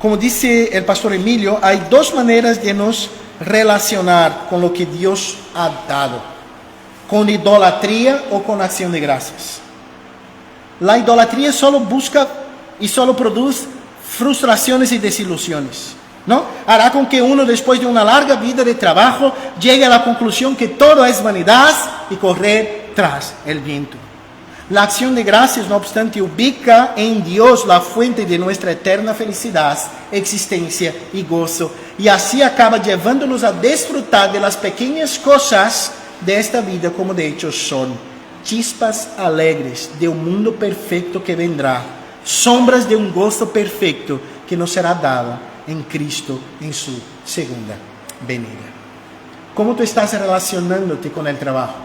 Como dice el pastor Emilio, hay dos maneras de nos relacionar con lo que Dios ha dado: con idolatría o con acción de gracias. La idolatría solo busca y solo produce frustraciones y desilusiones, ¿no? Hará con que uno, después de una larga vida de trabajo, llegue a la conclusión que todo es vanidad y correr tras el viento. La acción de gracias, no obstante, ubica en Dios la fuente de nuestra eterna felicidad, existencia y gozo, y así acaba llevándonos a disfrutar de las pequeñas cosas de esta vida, como de hecho son chispas alegres de un mundo perfecto que vendrá, sombras de un gozo perfecto que nos será dado en Cristo en su segunda venida. ¿Cómo tú estás relacionándote con el trabajo?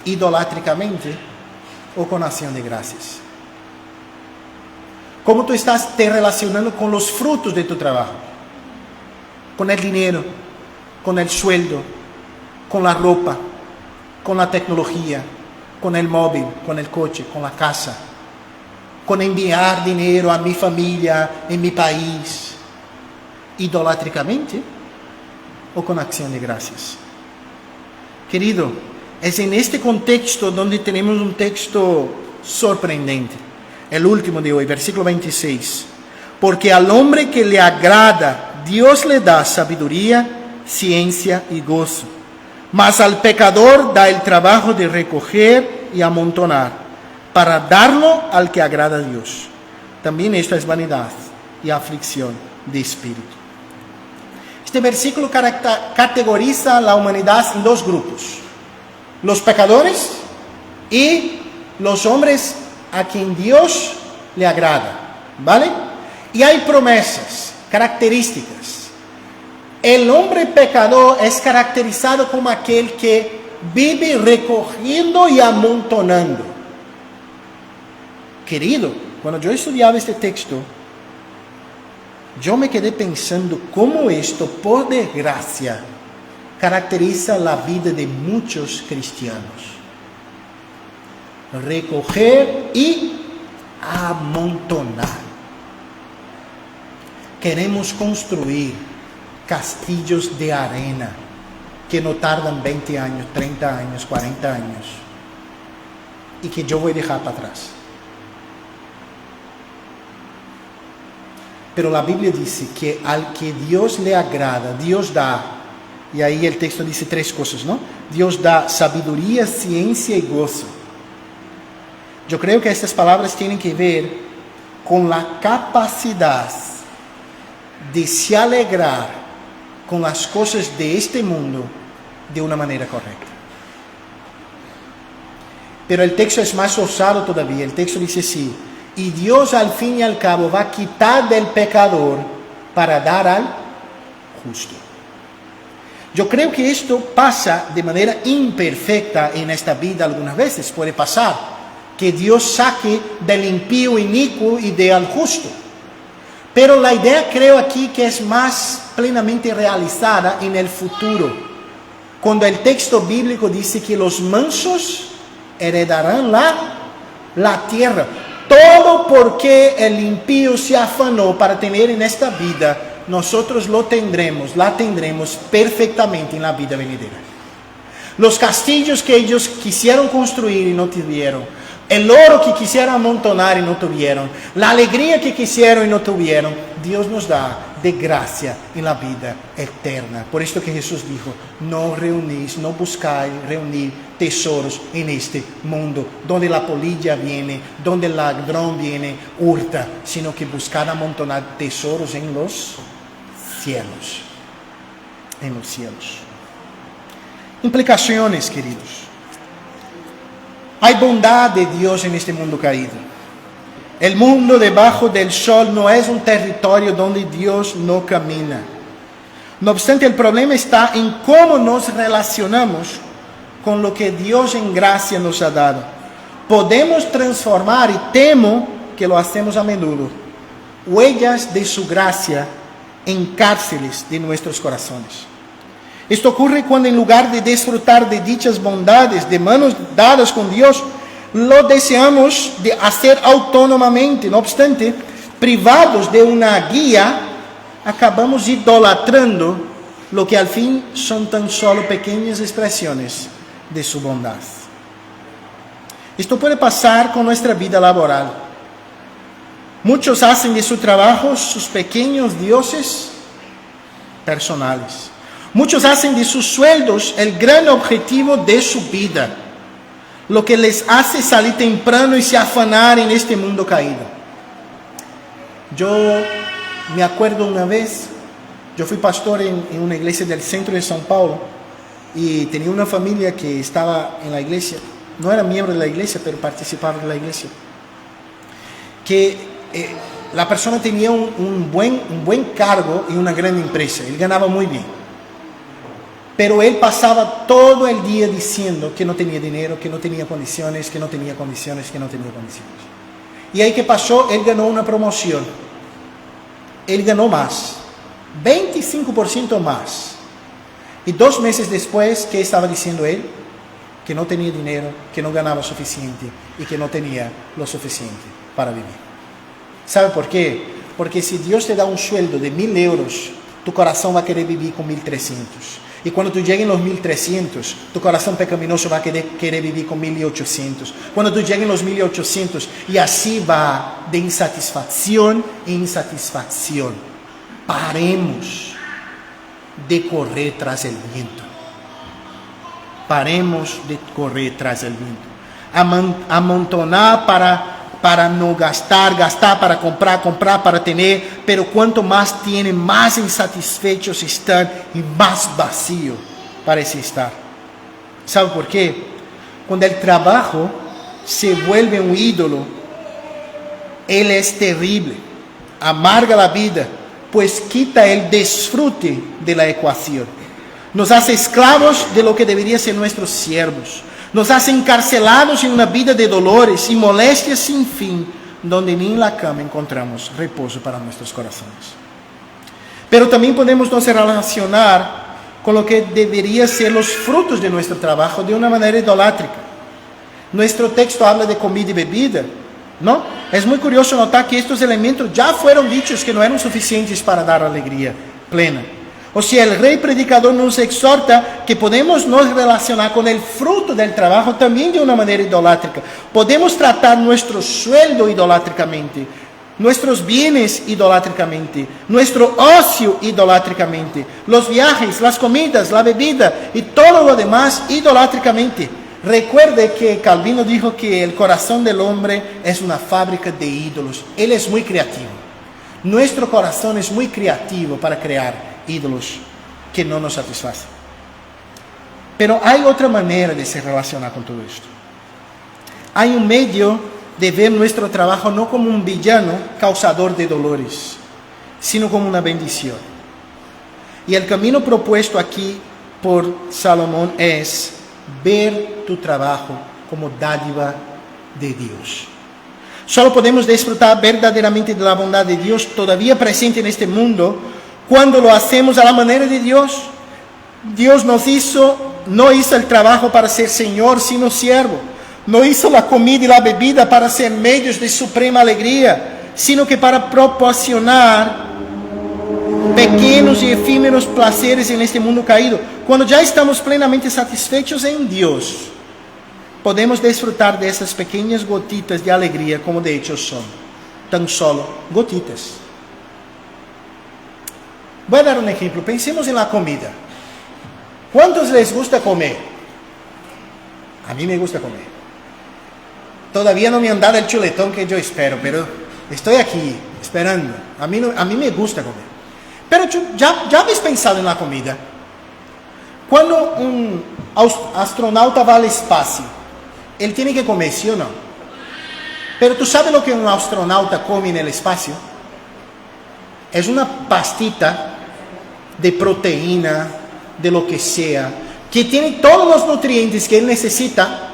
¿Idolátricamente o con acción de gracias? ¿Cómo tú estás te relacionando con los frutos de tu trabajo? Con el dinero, con el sueldo, con la ropa, con la tecnología, con el móvil, con el coche, con la casa, con enviar dinero a mi familia, en mi país, idolátricamente o con acción de gracias. Querido, es en este contexto donde tenemos un texto sorprendente, el último de hoy, versículo 26. Porque al hombre que le agrada, Dios le da sabiduría, ciencia y gozo. Mas al pecador da el trabajo de recoger y amontonar, para darlo al que agrada a Dios. También esto es vanidad y aflicción de espíritu. Este versículo categoriza a la humanidad en dos grupos: los pecadores y los hombres a quien Dios le agrada, ¿vale? Y hay promesas, características. El hombre pecador es caracterizado como aquel que vive recogiendo y amontonando. Querido, cuando yo estudiaba este texto, yo me quedé pensando cómo esto, por desgracia, caracteriza la vida de muchos cristianos. Recoger y amontonar. Queremos construir castillos de arena que no tardan 20 años, 30 años, 40 años y que yo voy a dejar para atrás. Pero la Biblia dice que al que Dios le agrada, Dios da, y ahí el texto dice tres cosas, ¿no? Dios da sabiduría, ciencia y gozo. Yo creo que estas palabras tienen que ver con la capacidad de se alegrar con las cosas de este mundo de una manera correcta. Pero el texto es más osado todavía. El texto dice así: y Dios al fin y al cabo va a quitar del pecador para dar al justo. Yo creo que esto pasa de manera imperfecta en esta vida algunas veces. Puede pasar que Dios saque del impío inicuo y dé al justo. Pero la idea creo aquí que es más plenamente realizada en el futuro, cuando el texto bíblico dice que los mansos heredarán la tierra. Todo porque el impío se afanó para tener en esta vida, nosotros la tendremos perfectamente en la vida venidera. Los castillos que ellos quisieron construir y no tuvieron, el oro que quisieron amontonar y no tuvieron, la alegría que quisieron y no tuvieron, Dios nos da de gracia en la vida eterna. Por esto que Jesús dijo: no buscáis reunir tesoros en este mundo, donde la polilla viene, donde el ladrón viene, hurta, sino que buscar amontonar tesoros en los cielos. En los cielos. Implicaciones, queridos. Hay bondad de Dios en este mundo caído. El mundo debajo del sol no es un territorio donde Dios no camina. No obstante, el problema está en cómo nos relacionamos con lo que Dios en gracia nos ha dado. Podemos transformar, y temo que lo hacemos a menudo, huellas de su gracia en cárceles de nuestros corazones. Esto ocurre cuando en lugar de disfrutar de dichas bondades, de manos dadas con Dios, lo deseamos de hacer autónomamente. No obstante, privados de una guía, acabamos idolatrando lo que al fin son tan solo pequeñas expresiones de su bondad. Esto puede pasar con nuestra vida laboral. Muchos hacen de su trabajo sus pequeños dioses personales. Muchos hacen de sus sueldos el gran objetivo de su vida, lo que les hace salir temprano y se afanar en este mundo caído. Yo me acuerdo una vez, yo fui pastor en una iglesia del centro de São Paulo y tenía una familia que estaba en la iglesia, no era miembro de la iglesia, pero participaba de la iglesia, que la persona tenía un buen cargo en una gran empresa, él ganaba muy bien, pero él pasaba todo el día diciendo que no tenía dinero, que no tenía condiciones, que no tenía condiciones. Y ahí que pasó, él ganó una promoción, él ganó más, 25% más, y 2 meses después, ¿qué estaba diciendo él? Que no tenía dinero, que no ganaba suficiente y que no tenía lo suficiente para vivir. ¿Sabe por qué? Porque si Dios te da un sueldo de 1.000 euros, tu corazón va a querer vivir con 1.300. Y cuando tú llegues a los 1.300, tu corazón pecaminoso va a querer vivir con 1.800. Cuando tú llegues a los 1.800, y así va de insatisfacción en insatisfacción. Paremos de correr tras el viento. Paremos de correr tras el viento. Amontonar para no gastar para comprar para tener, pero cuanto más tiene, más insatisfechos están y más vacío parece estar. ¿Sabe por qué? Cuando el trabajo se vuelve un ídolo, él es terrible, amarga la vida, pues quita el disfrute de la ecuación. Nos hace esclavos de lo que debería ser nuestros siervos. Nos hace encarcelados en una vida de dolores y molestias sin fin, donde ni en la cama encontramos reposo para nuestros corazones. Pero también podemos nos relacionar con lo que debería ser los frutos de nuestro trabajo de una manera idolátrica. Nuestro texto habla de comida y bebida, ¿no? Es muy curioso notar que estos elementos ya fueron dichos que no eran suficientes para dar alegría plena. O sea, el rey predicador nos exhorta que podemos nos relacionar con el fruto del trabajo también de una manera idolátrica. Podemos tratar nuestro sueldo idolátricamente, nuestros bienes idolátricamente, nuestro ocio idolátricamente, los viajes, las comidas, la bebida y todo lo demás idolátricamente. Recuerde que Calvino dijo que el corazón del hombre es una fábrica de ídolos. Él es muy creativo. Nuestro corazón es muy creativo para crear ídolos que no nos satisfacen. Pero hay otra manera de se relacionar con todo esto. Hay un medio de ver nuestro trabajo no como un villano causador de dolores, sino como una bendición. Y el camino propuesto aquí por Salomón es ver tu trabajo como dádiva de Dios. Solo podemos disfrutar verdaderamente de la bondad de Dios todavía presente en este mundo cuando lo hacemos a la manera de Dios. Dios no hizo el trabajo para ser Señor, sino siervo. No hizo la comida y la bebida para ser medios de suprema alegría, sino que para proporcionar pequeños y efímeros placeres en este mundo caído. Cuando ya estamos plenamente satisfechos en Dios, podemos disfrutar de esas pequeñas gotitas de alegría, como de hecho son, tan solo gotitas. Voy a dar un ejemplo. Pensemos en la comida. ¿Cuántos les gusta comer? A mí me gusta comer. Todavía no me han dado el chuletón que yo espero, pero estoy aquí esperando. A mí me gusta comer. Pero ¿ya habéis pensado en la comida? Cuando un astronauta va al espacio, él tiene que comer, ¿sí o no? Pero ¿tú sabes lo que un astronauta come en el espacio? Es una pastita de proteína, de lo que sea, que tiene todos los nutrientes que él necesita,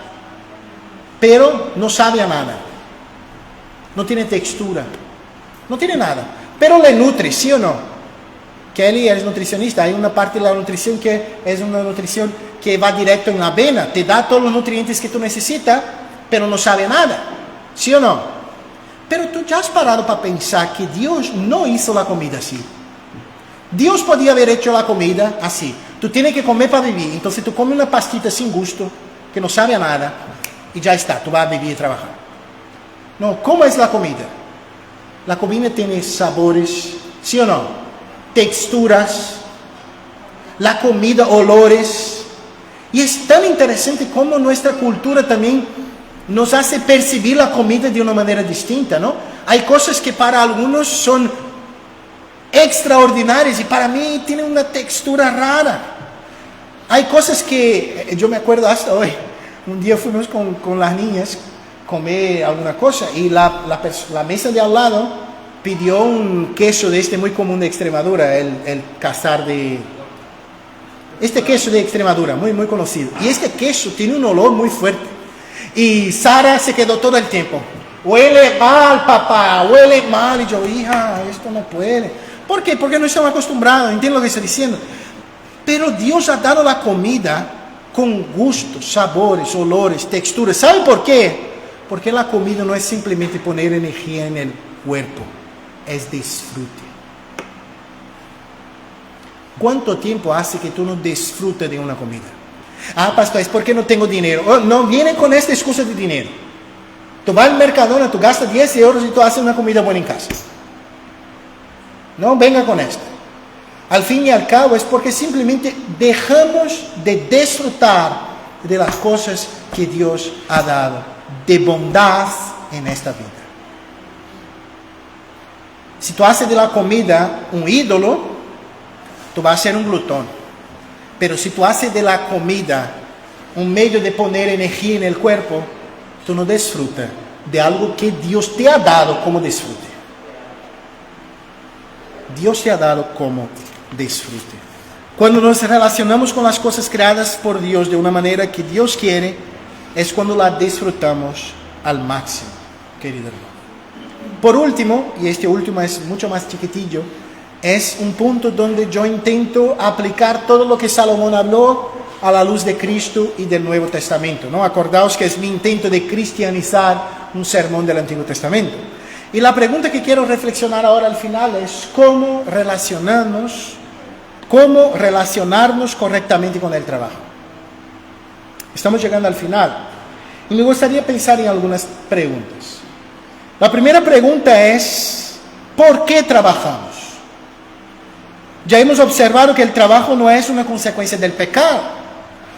pero no sabe a nada. No tiene textura, no tiene nada, pero le nutre, ¿sí o no? Kelly es nutricionista, hay una parte de la nutrición que es una nutrición que va directo en la vena, te da todos los nutrientes que tú necesitas, pero no sabe nada, ¿sí o no? Pero tú ya has parado para pensar que Dios no hizo la comida así. Dios podía haber hecho la comida así. Tú tienes que comer para vivir, entonces tú comes una pastita sin gusto, que no sabe a nada, y ya está, tú vas a vivir y trabajar. No, ¿cómo es la comida? La comida tiene sabores, ¿sí o no? Texturas, la comida, olores. Y es tan interesante cómo nuestra cultura también nos hace percibir la comida de una manera distinta, ¿no? Hay cosas que para algunos son extraordinarias y para mí tienen una textura rara. Hay cosas que yo me acuerdo hasta hoy. Un día fuimos con las niñas a comer alguna cosa y la mesa de al lado pidió un queso de este muy común de Extremadura, el casar de... Este queso de Extremadura, muy, muy conocido. Y este queso tiene un olor muy fuerte. Y Sara se quedó todo el tiempo. Huele mal, papá, huele mal. Y yo, hija, esto no puede. ¿Por qué? Porque no estamos acostumbrados, entiendo lo que está diciendo. Pero Dios ha dado la comida con gustos, sabores, olores, texturas. ¿Sabe por qué? Porque la comida no es simplemente poner energía en el cuerpo. Es disfrute. ¿Cuánto tiempo hace que tú no disfrutas de una comida? Ah, pastor, es porque no tengo dinero. Oh, no viene con esta excusa de dinero. Tú vas al Mercadona, tú gastas 10 euros y tú haces una comida buena en casa. No venga con esto. Al fin y al cabo es porque simplemente dejamos de disfrutar de las cosas que Dios ha dado de bondad en esta vida. Si tú haces de la comida un ídolo, tú vas a ser un glutón. Pero si tú haces de la comida un medio de poner energía en el cuerpo, tú no disfrutas de algo que Dios te ha dado como disfrute. Dios te ha dado como disfrute. Cuando nos relacionamos con las cosas creadas por Dios de una manera que Dios quiere, es cuando la disfrutamos al máximo, querido hermano. Por último, y este último es mucho más chiquitillo, es un punto donde yo intento aplicar todo lo que Salomón habló a la luz de Cristo y del Nuevo Testamento, ¿no? Acordaos que es mi intento de cristianizar un sermón del Antiguo Testamento. Y la pregunta que quiero reflexionar ahora al final es cómo relacionarnos correctamente con el trabajo. Estamos llegando al final y me gustaría pensar en algunas preguntas. La primera pregunta es, ¿por qué trabajamos? Ya hemos observado que el trabajo no es una consecuencia del pecado.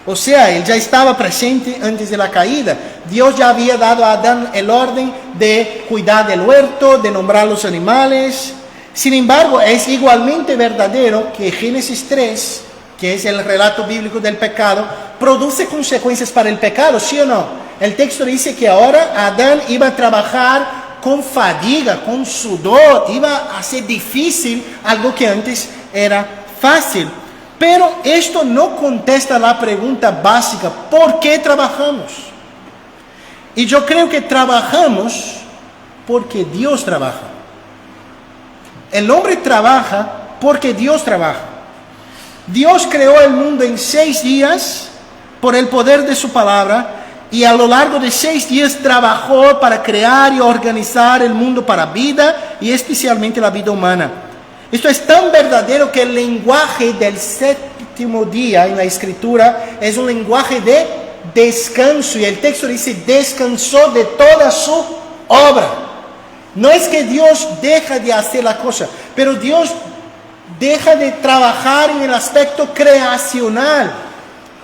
O sea, él ya estaba presente antes de la caída. Dios ya había dado a Adán el orden de cuidar del huerto, de nombrar los animales. Sin embargo, es igualmente verdadero que Génesis 3, que es el relato bíblico del pecado, produce consecuencias para el pecado, ¿sí o no? El texto dice que ahora Adán iba a trabajar con fadiga, con sudor, iba a ser difícil algo que antes era fácil. Pero esto no contesta la pregunta básica, ¿por qué trabajamos? Y yo creo que trabajamos porque Dios trabaja. El hombre trabaja porque Dios trabaja. Dios creó el mundo en 6 días por el poder de su palabra y a lo largo de 6 días trabajó para crear y organizar el mundo para vida y especialmente la vida humana. Esto es tan verdadero que el lenguaje del 7º día en la Escritura es un lenguaje de descanso y el texto dice descansó de toda su obra. No es que Dios deja de hacer la cosa, pero Dios deja de trabajar en el aspecto creacional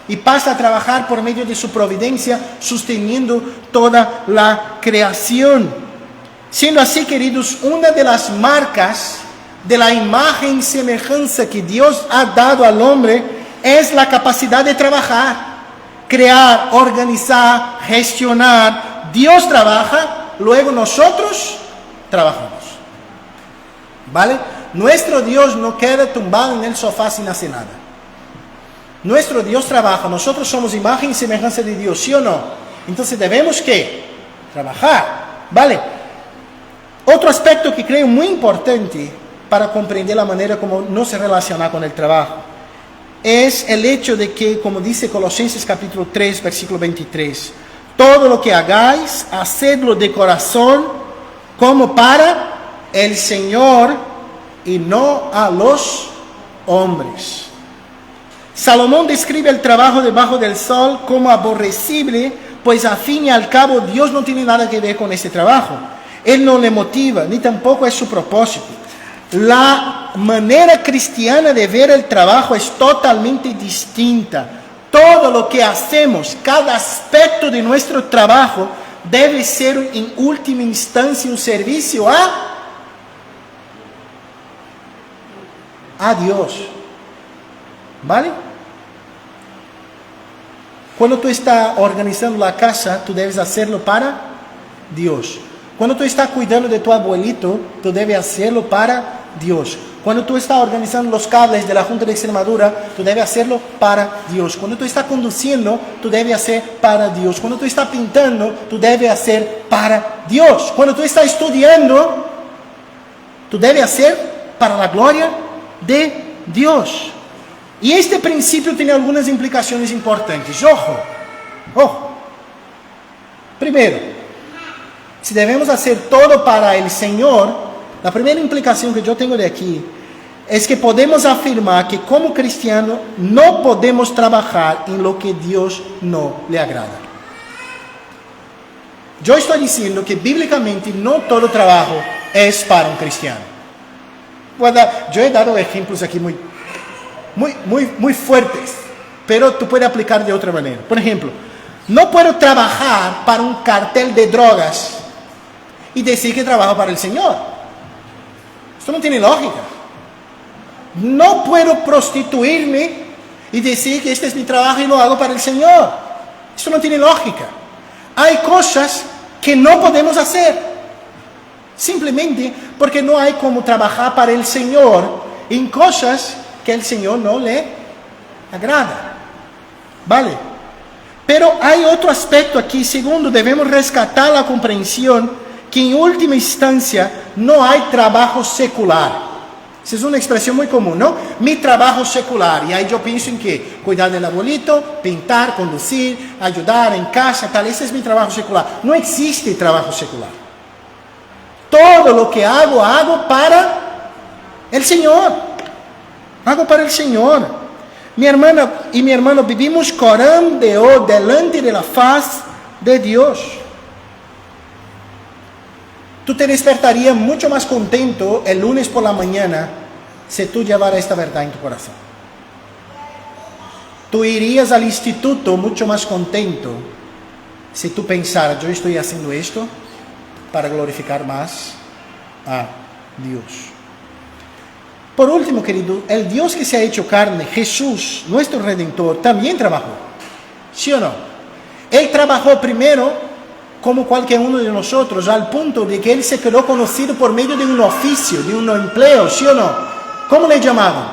y pasa a trabajar por medio de su providencia, sosteniendo toda la creación. Siendo así, queridos, una de las marcas de la imagen y semejanza que Dios ha dado al hombre es la capacidad de trabajar, crear, organizar, gestionar. Dios trabaja, luego nosotros trabajamos. ¿Vale? nuestro Dios no queda tumbado en el sofá sin hacer nada. Nuestro Dios trabaja, nosotros somos imagen y semejanza de Dios, ¿sí o no? Entonces debemos ¿qué? Trabajar, ¿vale? Otro aspecto que creo muy importante para comprender la manera como no se relaciona con el trabajo es el hecho de que, como dice Colosenses capítulo 3, versículo 23, todo lo que hagáis, hacedlo de corazón como para el Señor y no a los hombres. Salomón describe el trabajo debajo del sol como aborrecible, pues a fin y al cabo Dios no tiene nada que ver con ese trabajo. Él no le motiva, ni tampoco es su propósito. La manera cristiana de ver el trabajo es totalmente distinta. Todo lo que hacemos, cada aspecto de nuestro trabajo, debe ser en última instancia un servicio a Dios. ¿Vale? Cuando tú estás organizando la casa, tú debes hacerlo para Dios. Cuando tú estás cuidando de tu abuelito, tú debes hacerlo para Dios. Cuando tú estás organizando los cables de la Junta de Extremadura, tú debes hacerlo para Dios. Cuando tú estás conduciendo, tú debes hacer para Dios. Cuando tú estás pintando, tú debes hacer para Dios. Cuando tú estás estudiando, tú debes hacer para la gloria de Dios. Y este principio tiene algunas implicaciones importantes. Ojo. Primero, si debemos hacer todo para el Señor, la primera implicación que yo tengo de aquí es que podemos afirmar que como cristianos no podemos trabajar en lo que Dios no le agrada. Yo estoy diciendo que bíblicamente no todo trabajo es para un cristiano. Yo he dado ejemplos aquí muy fuertes, pero tú puedes aplicar de otra manera. Por ejemplo, no puedo trabajar para un cartel de drogas y decir que trabajo para el Señor. Esto no tiene lógica. No puedo prostituirme y decir que este es mi trabajo y lo hago para el Señor. Esto no tiene lógica. Hay cosas que no podemos hacer, simplemente porque no hay como trabajar para el Señor en cosas que el Señor no le agrada. ¿Vale? Pero hay otro aspecto aquí. Segundo, debemos rescatar la comprensión que en última instancia no hay trabajo secular. Esa es una expresión muy común, ¿no? Mi trabajo secular. Y ahí yo pienso en qué: cuidar del abuelito, pintar, conducir, ayudar en casa, tal. Ese es mi trabajo secular. No existe trabajo secular. Todo lo que hago para el Señor. Hago para el Señor. Mi hermana y mi hermano, vivimos corando delante de la faz de Dios. Tú te despertarías mucho más contento el lunes por la mañana si tú llevaras esta verdad en tu corazón. Tú irías al instituto mucho más contento si tú pensaras: yo estoy haciendo esto para glorificar más a Dios. Por último, querido, el Dios que se ha hecho carne, Jesús, nuestro Redentor, también trabajó. ¿Sí o no? Él trabajó primero como cualquier uno de nosotros, al punto de que Él se quedó conocido por medio de un oficio, de un empleo, ¿sí o no? ¿Cómo le llamaban?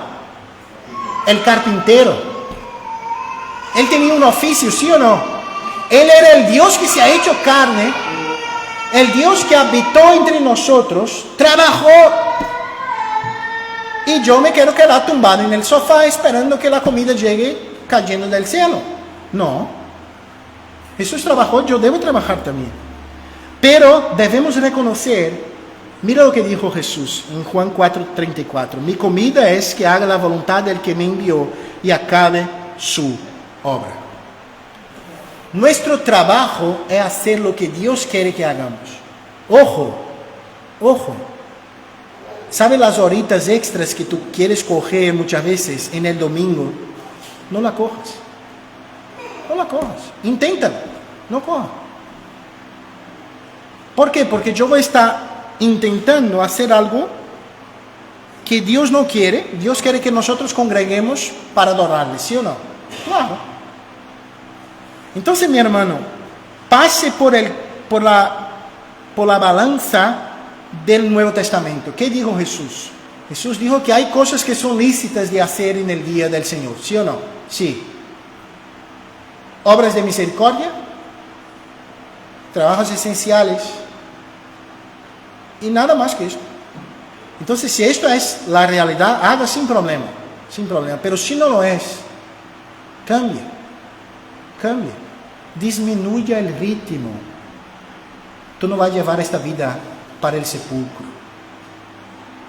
El carpintero. Él tenía un oficio, ¿sí o no? Él era el Dios que se ha hecho carne, el Dios que habitó entre nosotros, trabajó. Y yo me quiero quedar tumbado en el sofá esperando que la comida llegue cayendo del cielo. No. Jesús trabajó, yo debo trabajar también. Pero debemos reconocer, mira lo que dijo Jesús en Juan 4:34. Mi comida es que haga la voluntad del que me envió y acabe su obra. Nuestro trabajo es hacer lo que Dios quiere que hagamos. Ojo. ¿Sabes las horitas extras que tú quieres coger muchas veces en el domingo? No la cojas. Inténtalo. No cojas. ¿Por qué? Porque yo voy a estar intentando hacer algo que Dios no quiere. Dios quiere que nosotros congreguemos para adorarle, ¿sí o no? Claro. Entonces, mi hermano, pase por la balanza del Nuevo Testamento. ¿Qué dijo Jesús? Jesús dijo que hay cosas que son lícitas de hacer en el día del Señor, ¿sí o no? Sí. Obras de misericordia, trabajos esenciales y nada más que eso. Entonces, si esto es la realidad, haga sin problema. Pero si no lo es, cambie. Disminuya el ritmo. Tú no vas a llevar esta vida para el sepulcro.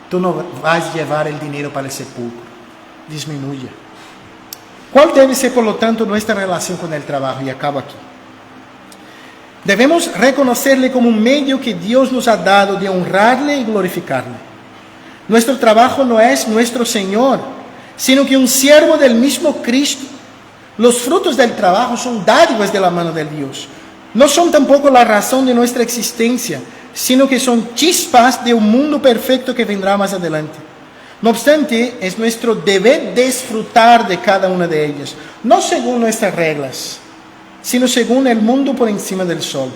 Tú no vas a llevar el dinero para el sepulcro. Disminuya. ¿Cuál debe ser, por lo tanto, nuestra relación con el trabajo? Y acabo aquí. Debemos reconocerle como un medio que Dios nos ha dado de honrarle y glorificarle. Nuestro trabajo no es nuestro Señor, sino que un siervo del mismo Cristo. Los frutos del trabajo son dádivas de la mano de Dios. No son tampoco la razón de nuestra existencia, sino que son chispas de un mundo perfecto que vendrá más adelante. No obstante, es nuestro deber disfrutar de cada una de ellas, no según nuestras reglas, sino según el mundo por encima del sol.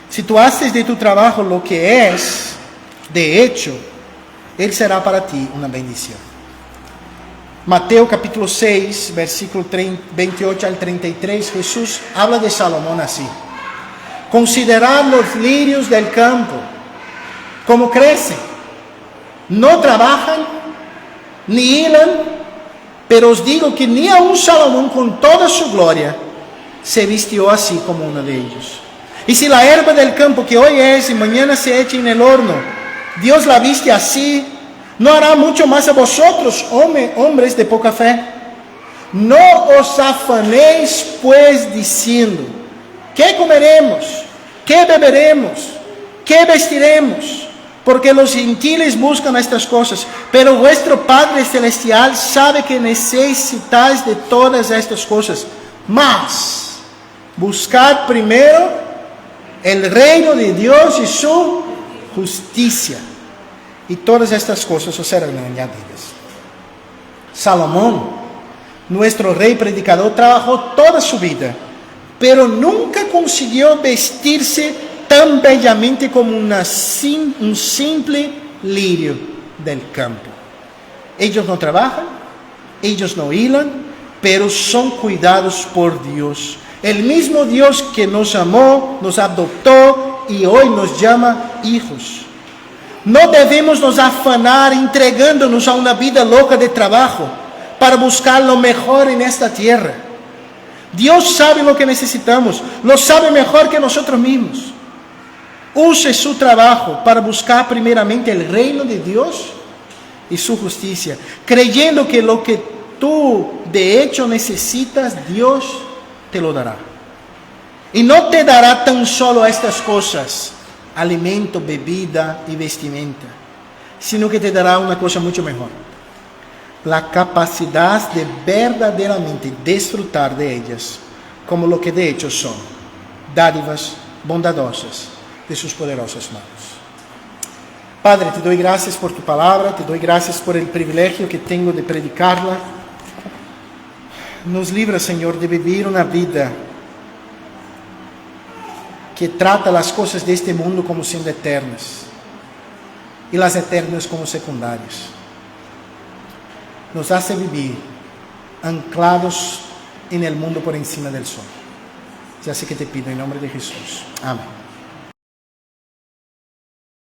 Si tú haces de tu trabajo lo que es, de hecho, él será para ti una bendición. Mateo capítulo 6, versículo 28 al 33, Jesús habla de Salomón así. Considerad los lirios del campo, como crecen. No trabajan, ni hilan, pero os digo que ni aun Salomón con toda su gloria se vistió así como uno de ellos. Y si la hierba del campo que hoy es y mañana se echa en el horno, Dios la viste así, ¿no hará mucho más a vosotros, hombres de poca fe? No os afanéis pues diciendo, ¿qué comeremos? ¿Qué beberemos? ¿Qué vestiremos? Porque los gentiles buscan estas cosas, pero vuestro Padre Celestial sabe que necesitáis de todas estas cosas. Mas, buscad primero el reino de Dios y su justicia, y todas estas cosas os serán añadidas. Salomón, nuestro rey predicador, trabajó toda su vida, pero nunca consiguió vestirse tan bellamente como un simple lirio del campo. Ellos no trabajan, ellos no hilan, pero son cuidados por Dios. El mismo Dios que nos amó, nos adoptó y hoy nos llama hijos. No debemos nos afanar entregándonos a una vida loca de trabajo para buscar lo mejor en esta tierra. Dios sabe lo que necesitamos, lo sabe mejor que nosotros mismos. Use su trabajo para buscar primeramente el reino de Dios y su justicia, creyendo que lo que tú de hecho necesitas, Dios te lo dará. Y no te dará tan solo estas cosas, alimento, bebida y vestimenta, sino que te dará una cosa mucho mejor: la capacidad de verdaderamente disfrutar de ellas, como lo que de hecho son, dádivas bondadosas de sus poderosas manos. Padre, te doy gracias por tu palabra, te doy gracias por el privilegio que tengo de predicarla. Nos libra, Señor, de vivir una vida que trata las cosas de este mundo como siendo eternas y las eternas como secundarias. Nos hace vivir anclados en el mundo por encima del sol. Ya sé que te pido en nombre de Jesús. Amén.